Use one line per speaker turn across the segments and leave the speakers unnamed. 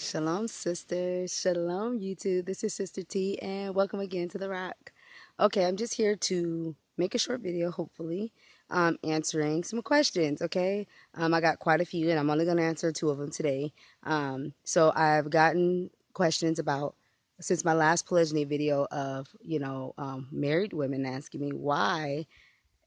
Shalom, sisters. Shalom, YouTube. This is Sister T, and welcome again to The Rock. Okay, I'm just here to make a short video, hopefully, answering some questions. Okay, I got quite a few, and I'm only going to answer two of them today. So I've gotten questions about since my last polygyny video of married women asking me why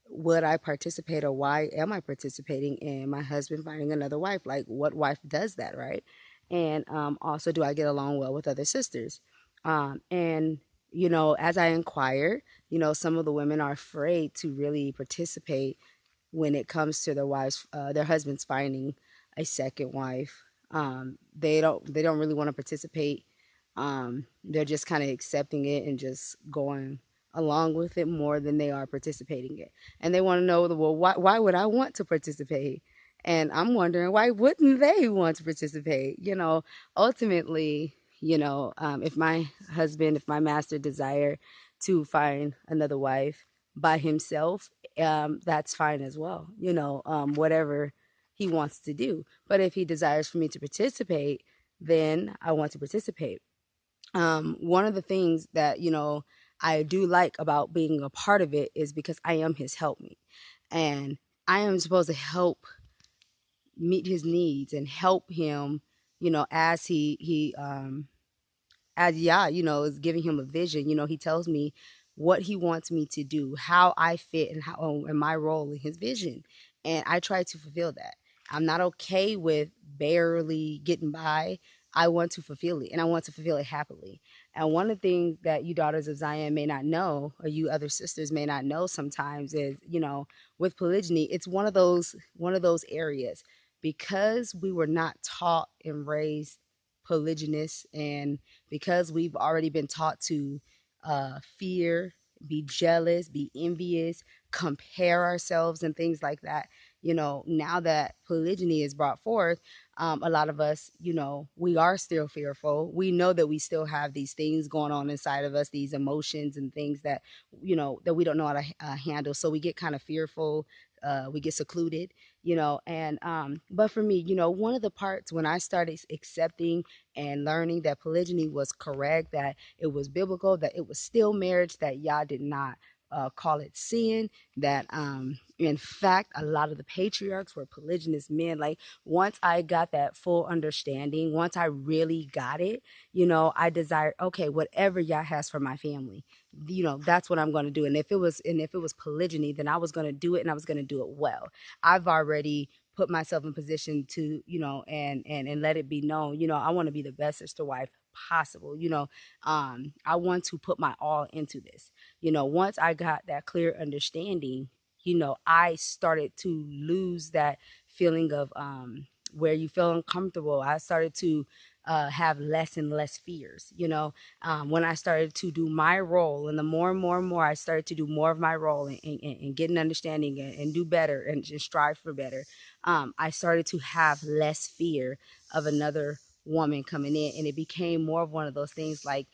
would I participate or why am I participating in my husband finding another wife? Like, what wife does that, right? And also, do I get along well with other sisters? And, as I inquire, some of the women are afraid to really participate when it comes to their husbands finding a second wife. They don't really want to participate. They're just kind of accepting it and just going along with it more than they are participating it. And they want to know, well, why would I want to participate? And I'm wondering, why wouldn't they want to participate? Ultimately, if my master desire to find another wife by himself, that's fine as well, whatever he wants to do. But if he desires for me to participate, then I want to participate. One of the things that, I do like about being a part of it is because I am his helpmeet. And I am supposed to help meet his needs and help him, as as Yah, is giving him a vision. He tells me what he wants me to do, how I fit, and my role in his vision, and I try to fulfill that. I'm not okay with barely getting by. I want to fulfill it, and I want to fulfill it happily. And one of the things that you daughters of Zion may not know, or you other sisters may not know sometimes, is with polygyny, it's one of those areas because we were not taught and raised polygynous, and because we've already been taught to fear, be jealous, be envious, compare ourselves, and things like that. Now that polygyny is brought forth, a lot of us, we are still fearful. We know that we still have these things going on inside of us, these emotions and things that, that we don't know how to handle. So we get kind of fearful. We get secluded, and but for me, one of the parts when I started accepting and learning that polygyny was correct, that it was biblical, that it was still marriage, that Yah did not call it sin, that in fact a lot of the patriarchs were polygynous men. Like, once I got that full understanding, once I really got it, I desired, okay, whatever Yah has for my family, that's what I'm going to do. And if it was polygyny, then I was going to do it, and I was going to do it well. I've already put myself in position to, and let it be known, I want to be the best sister wife possible. I want to put my all into this. Once I got that clear understanding, I started to lose that feeling of where you feel uncomfortable. I started to have less and less fears. When I started to do my role, and the more and more and more I started to do more of my role, and get an understanding, and do better, and just strive for better, I started to have less fear of another woman coming in, and it became more of one of those things like,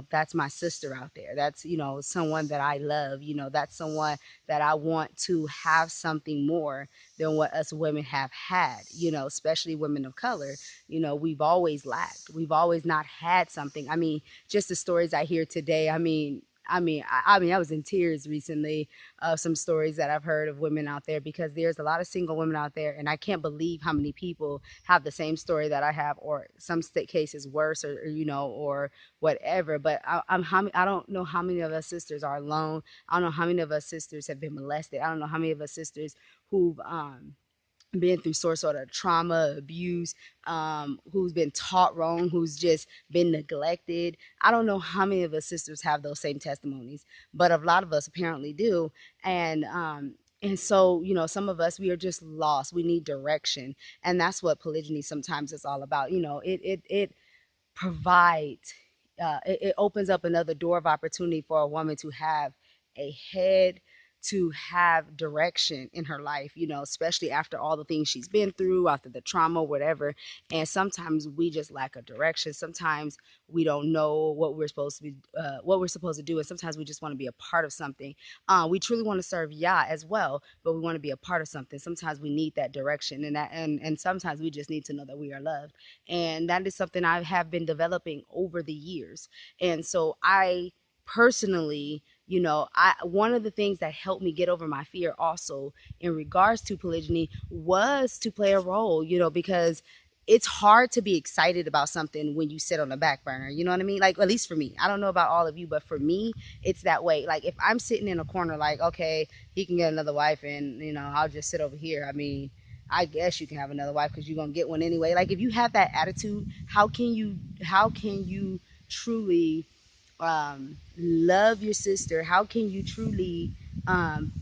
that's my sister out there, that's, someone that I love, that's someone that I want to have something more than what us women have had, especially women of color. We've always lacked, we've always not had something. I mean, just the stories I hear today, I was in tears recently of some stories that I've heard of women out there, because there's a lot of single women out there, and I can't believe how many people have the same story that I have, or some state cases worse, or whatever. But I don't know how many of us sisters are alone. I don't know how many of us sisters have been molested. I don't know how many of us sisters who've been through sort of trauma, abuse, who's been taught wrong, who's just been neglected. I don't know how many of us sisters have those same testimonies, but a lot of us apparently do. And so, some of us, we are just lost. We need direction. And that's what polygyny sometimes is all about. It provides, it opens up another door of opportunity for a woman to have a head to have direction in her life, especially after all the things she's been through, after the trauma, whatever. And sometimes we just lack a direction. Sometimes we don't know what we're supposed to do, and sometimes we just want to be a part of something. We truly want to serve Yah as well, but we want to be a part of something. Sometimes we need that direction, and sometimes we just need to know that we are loved, and that is something I have been developing over the years. And so I personally, I one of the things that helped me get over my fear also in regards to polygyny was to play a role, because it's hard to be excited about something when you sit on the back burner. You know what I mean? Like, at least for me. I don't know about all of you, but for me, it's that way. Like, if I'm sitting in a corner, like, okay, he can get another wife, and I'll just sit over here. I mean, I guess you can have another wife because you're gonna get one anyway. Like, if you have that attitude, how can you truly love your sister? How can you truly um,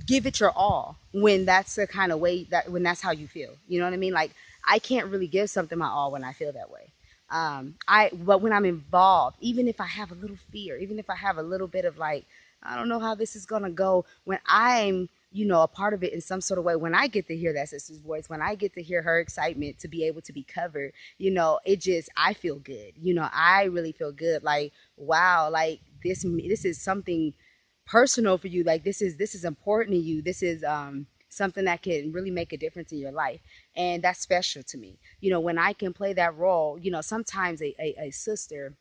give it your all when that's the kind of way that when that's how you feel? You know what I mean? Like, I can't really give something my all when I feel that way. But when I'm involved, even if I have a little fear, even if I have a little bit of like, I don't know how this is gonna go, when I'm a part of it in some sort of way, when I get to hear that sister's voice, when I get to hear her excitement to be able to be covered, it just, I feel good. I really feel good. Like, wow, like this is something personal for you. Like, this is important to you. This is something that can really make a difference in your life, and that's special to me. When I can play that role. Sometimes a sister,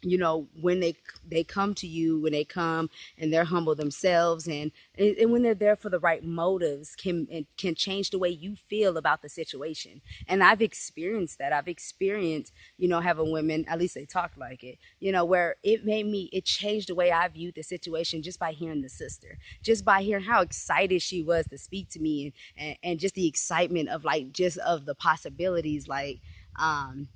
when they come to you, when they come and they're humble themselves, and when they're there for the right motives, can change the way you feel about the situation. And I've experienced that. I've experienced, having women, at least they talk like it, where it changed the way I viewed the situation, just by hearing the sister, just by hearing how excited she was to speak to me, and just the excitement of, like, just of the possibilities, like, and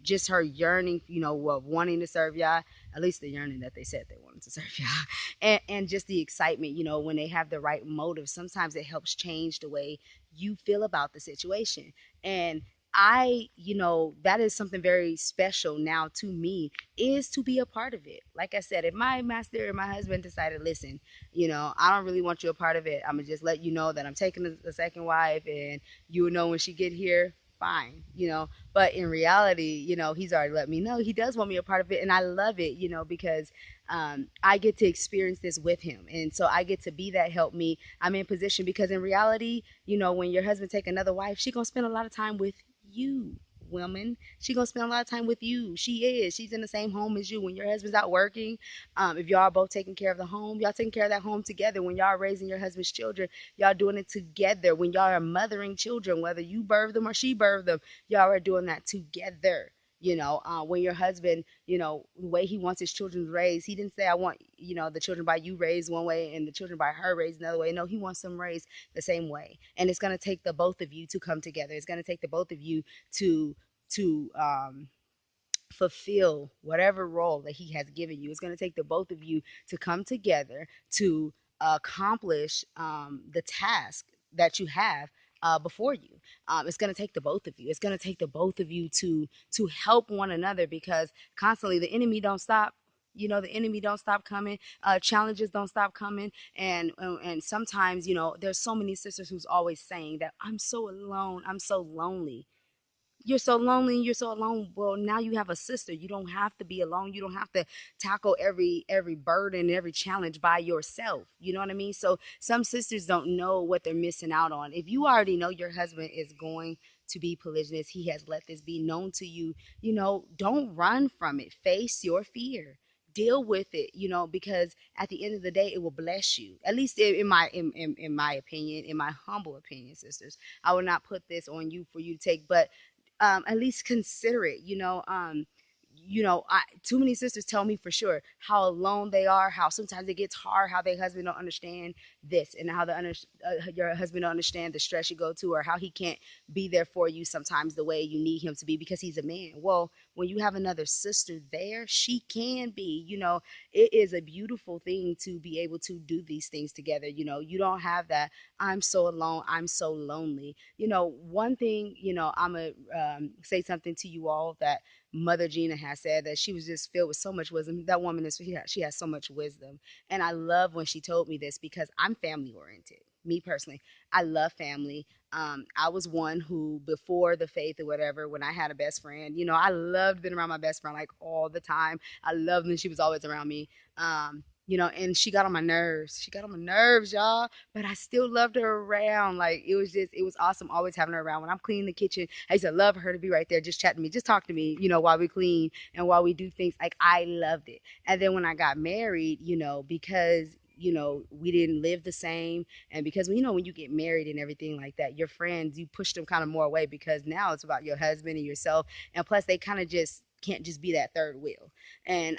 just her yearning, of wanting to serve Yah, at least the yearning that they said they wanted to serve Yah, and just the excitement, when they have the right motive, sometimes it helps change the way you feel about the situation. And that is something very special now to me, is to be a part of it. Like I said, if my master or my husband decided, listen, I don't really want you a part of it, I'm gonna just let you know that I'm taking a second wife, and you will know when she get here, fine. But in reality, he's already let me know he does want me a part of it, and I love it, because I get to experience this with him, and so I get to be that help me. I'm in position because in reality, when your husband take another wife, she gonna spend a lot of time with you. Woman, she gonna spend a lot of time with you. She's in the same home as you when your husband's out working. If y'all are both taking care of the home, y'all taking care of that home together. When y'all are raising your husband's children, y'all doing it together. When y'all are mothering children, whether you birth them or she birthed them, y'all are doing that together. When your husband, the way he wants his children raised, he didn't say, I want, the children by you raised one way and the children by her raised another way. No, he wants them raised the same way. And it's going to take the both of you to come together. It's going to take the both of you to fulfill whatever role that he has given you. It's going to take the both of you to come together to accomplish the task that you have before you. It's going to take the both of you. It's going to take the both of you to help one another, because constantly the enemy don't stop. The enemy don't stop coming. Challenges don't stop coming, and sometimes, there's so many sisters who's always saying that I'm so alone, I'm so lonely. You're so lonely and you're so alone. Well, now you have a sister. You don't have to be alone. You don't have to tackle every burden, every challenge by yourself. You know what I mean? So some sisters don't know what they're missing out on. If you already know your husband is going to be polygynous, he has let this be known to you, don't run from it. Face your fear. Deal with it, because at the end of the day, it will bless you. At least in my opinion, in my humble opinion, sisters. I will not put this on you for you to take, but at least consider it. Too many sisters tell me for sure how alone they are, how sometimes it gets hard, how their husband don't understand this, and how your husband don't understand the stress you go to, or how he can't be there for you sometimes the way you need him to be because he's a man. Well, when you have another sister there, she can be. It is a beautiful thing to be able to do these things together. You don't have that I'm so alone, I'm so lonely. One thing, I'm going to say something to you all that Mother Gina has said that she was just filled with so much wisdom. That woman is she has so much wisdom, and I love when she told me this because I'm family oriented. Me personally, I love family. I was one who, before the faith or whatever, when I had a best friend, I loved being around my best friend like all the time. I loved when she was always around me. And she got on my nerves. She got on my nerves, y'all. But I still loved her around. Like it was awesome always having her around. When I'm cleaning the kitchen, I used to love her to be right there, just chatting to me, just talk to me, while we clean and while we do things. Like I loved it. And then when I got married, because we didn't live the same, and because when you get married and everything like that, your friends, you push them kind of more away because now it's about your husband and yourself, and plus they kind of just can't just be that third wheel. And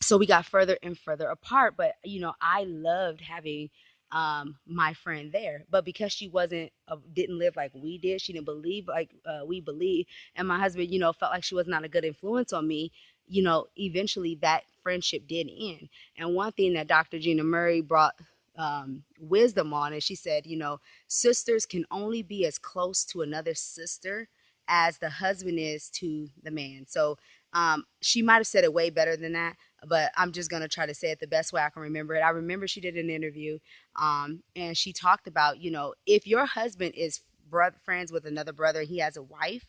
so we got further and further apart. But I loved having my friend there, but because she wasn't didn't live like we did, she didn't believe like we believe, and my husband felt like she was not a good influence on me. Eventually that friendship did end. And one thing that Dr. Gina Murray brought wisdom on is she said, sisters can only be as close to another sister as the husband is to the man. So she might have said it way better than that, but I'm just going to try to say it the best way I can remember it. I remember she did an interview, and she talked about, if your husband is friends with another brother, he has a wife,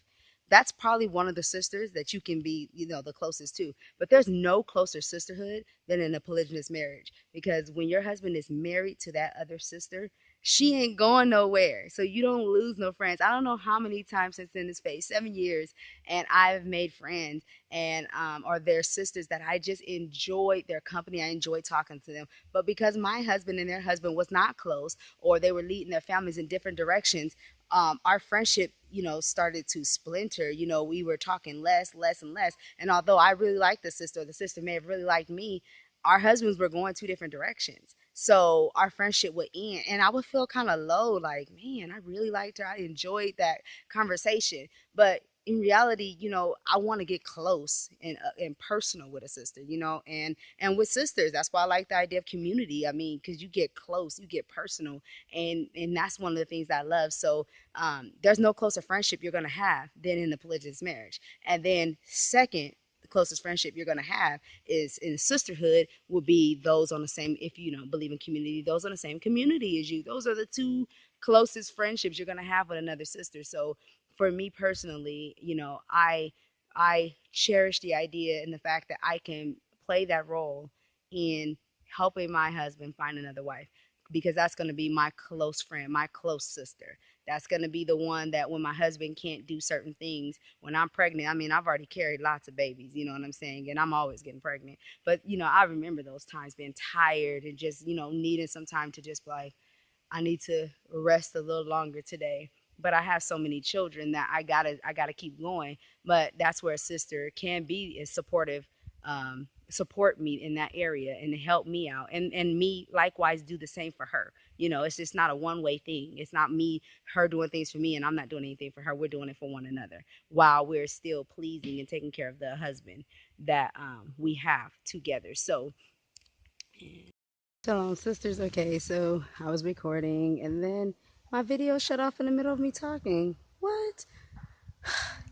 that's probably one of the sisters that you can be, the closest to. But there's no closer sisterhood than in a polygynous marriage, because when your husband is married to that other sister, she ain't going nowhere. So you don't lose no friends. I don't know how many times since in this space, 7 years, and I've made friends and or their sisters that I just enjoyed their company. I enjoyed talking to them. But because my husband and their husband was not close, or they were leading their families in different directions, our friendship, started to splinter. We were talking less and less. And although I really liked the sister, or the sister may have really liked me, our husbands were going two different directions. So our friendship would end, and I would feel kind of low, like, man, I really liked her. I enjoyed that conversation. But in reality, I want to get close and personal with a sister, and with sisters. That's why I like the idea of community. I mean, because you get close, you get personal, and that's one of the things I love. So there's no closer friendship you're gonna have than in the polygynous marriage. And then second, the closest friendship you're gonna have is in sisterhood, will be those on the same, if believe in community, those on the same community as you. Those are the two closest friendships you're gonna have with another sister. So for me personally, I cherish the idea and the fact that I can play that role in helping my husband find another wife, because that's going to be my close friend, my close sister. That's going to be the one that when my husband can't do certain things, when I'm pregnant, I mean, I've already carried lots of babies, you know what I'm saying? And I'm always getting pregnant. But, I remember those times being tired and just, needing some time to just be like, I need to rest a little longer today. But I have so many children that I gotta keep going. But that's where a sister can be is supportive, support me in that area and help me out, and me likewise do the same for her. It's just not a one way thing. It's not me, her doing things for me and I'm not doing anything for her. We're doing it for one another while we're still pleasing and taking care of the husband that we have together. So Shalom, sisters. Okay, so I was recording and then my video shut off in the middle of me talking. What?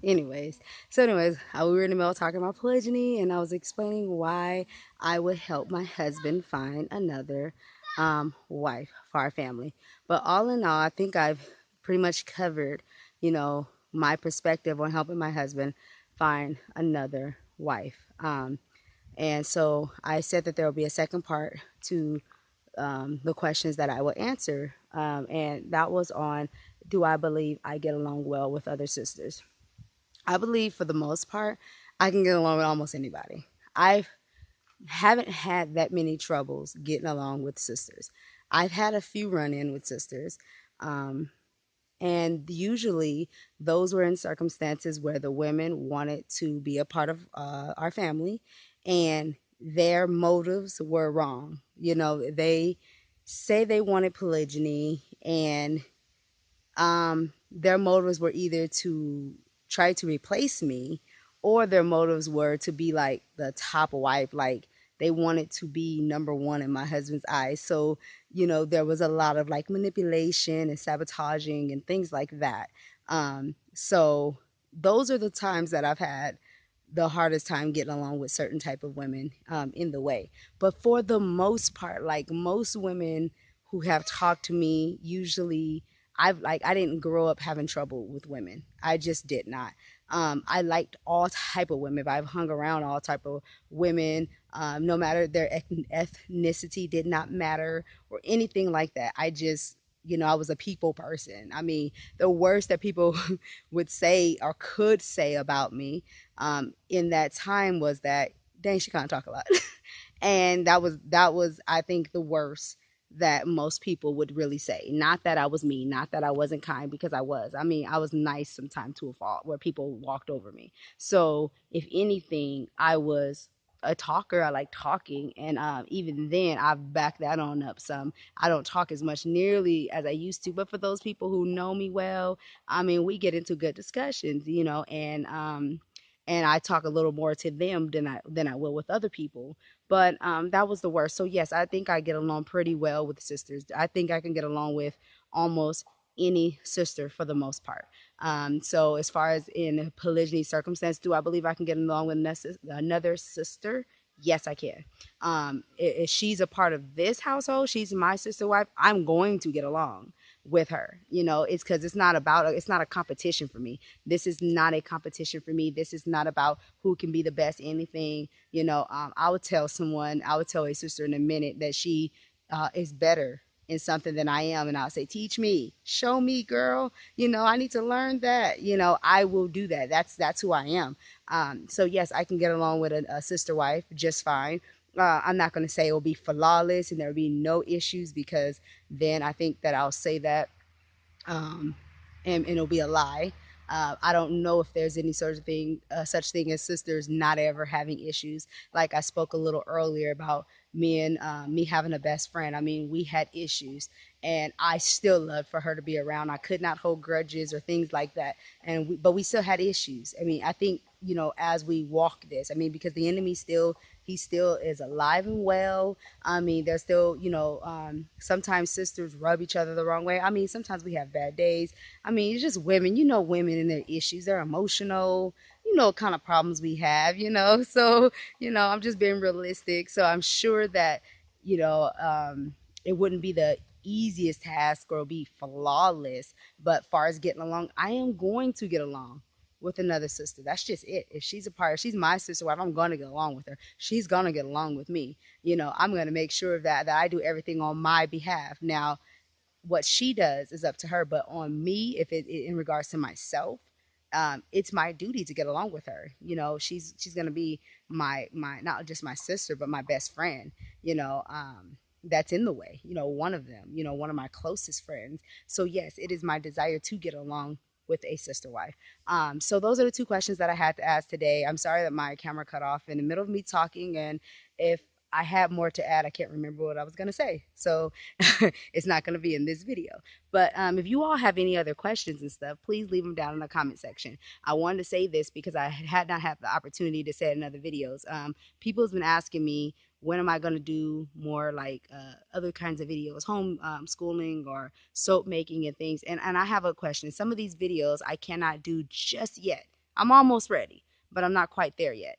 We were in the middle talking about polygyny, and I was explaining why I would help my husband find another wife for our family. But all in all, I think I've pretty much covered, my perspective on helping my husband find another wife. And so I said that there will be a second part to the questions that I will answer. And that was on, do I believe I get along well with other sisters? I believe for the most part, I can get along with almost anybody. I haven't had that many troubles getting along with sisters. I've had a few run in with sisters. Um, and usually those were in circumstances where the women wanted to be a part of our family, and their motives were wrong. They say they wanted polygyny, and their motives were either to try to replace me, or their motives were to be like the top wife, like they wanted to be number one in my husband's eyes. So, there was a lot of like manipulation and sabotaging and things like that. So those are the times that I've had the hardest time getting along with certain type of women in the way. But for the most part, like most women who have talked to me, usually I didn't grow up having trouble with women. I just did not. I liked all type of women. I've hung around all type of women, no matter their ethnicity did not matter or anything like that. I just, I was a people person. I mean, the worst that people would say or could say about me in that time was that, dang, she can't talk a lot. And that was I think the worst that most people would really say. Not that I was mean, not that I wasn't kind, because I was. I mean, I was nice sometimes to a fault where people walked over me. So if anything, I was a talker. I like talking, and even then I've backed that on up some. I don't talk as much nearly as I used to, but for those people who know me well, I mean, we get into good discussions, and I talk a little more to them than I will with other people. But that was the worst. So yes, I think I get along pretty well with sisters. I think I can get along with almost any sister for the most part. So as far as in a polygyny circumstance, do I believe I can get along with another sister? Yes, I can. If she's a part of this household, she's my sister wife, I'm going to get along with her. It's because it's not a competition for me. This is not a competition for me. This is not about who can be the best anything. I would tell a sister in a minute that she is better in something than I am, and I'll say, teach me, show me, girl. I need to learn that. I will do that. That's who I am. So yes, I can get along with a sister wife just fine. I'm not going to say it will be flawless and there will be no issues, because then I think that I'll say that um, and it'll be a lie. I don't know if there's any sort of such thing as sisters not ever having issues. Like I spoke a little earlier about me having a best friend. I mean, we had issues, and I still loved for her to be around. I could not hold grudges or things like that, but we still had issues. I mean, I think as we walk this, I mean, because the enemy still he still is alive and well. I mean, there's still, sometimes sisters rub each other the wrong way. I mean, sometimes we have bad days. I mean, it's just women, women and their issues. They're emotional, what kind of problems we have. So, I'm just being realistic. So I'm sure that, it wouldn't be the easiest task or be flawless. But far as getting along, I am going to get along with another sister. That's just it. If she's my sister wife, I'm gonna get along with her. She's gonna get along with me. I'm gonna make sure that I do everything on my behalf. Now, what she does is up to her, but on me, if in regards to myself, it's my duty to get along with her. She's gonna be my not just my sister, but my best friend. That's in the way. One of them. One of my closest friends. So yes, it is my desire to get along with a sister wife. So those are the two questions that I had to ask today. I'm sorry that my camera cut off in the middle of me talking, and if I had more to add, I can't remember what I was gonna say. So it's not going to be in this video. But if you all have any other questions and stuff, please leave them down in the comment section. I wanted to say this because I had not had the opportunity to say it in other videos. People have been asking me, when am I going to do more like other kinds of videos, home schooling or soap making and things. And I have a question. Some of these videos I cannot do just yet. I'm almost ready, but I'm not quite there yet.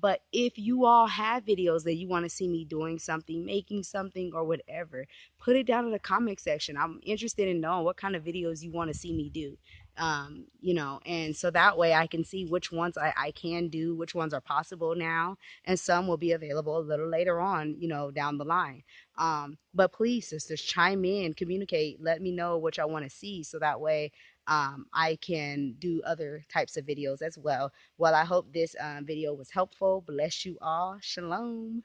But if you all have videos that you want to see me doing something, making something, or whatever, put it down in the comment section. I'm interested in knowing what kind of videos you want to see me do. And so that way I can see which ones I can do, which ones are possible now, and some will be available a little later on, down the line. But please, sisters, chime in, communicate, let me know what y'all want to see, so that way I can do other types of videos as well. Well, I hope this video was helpful. Bless you all. Shalom.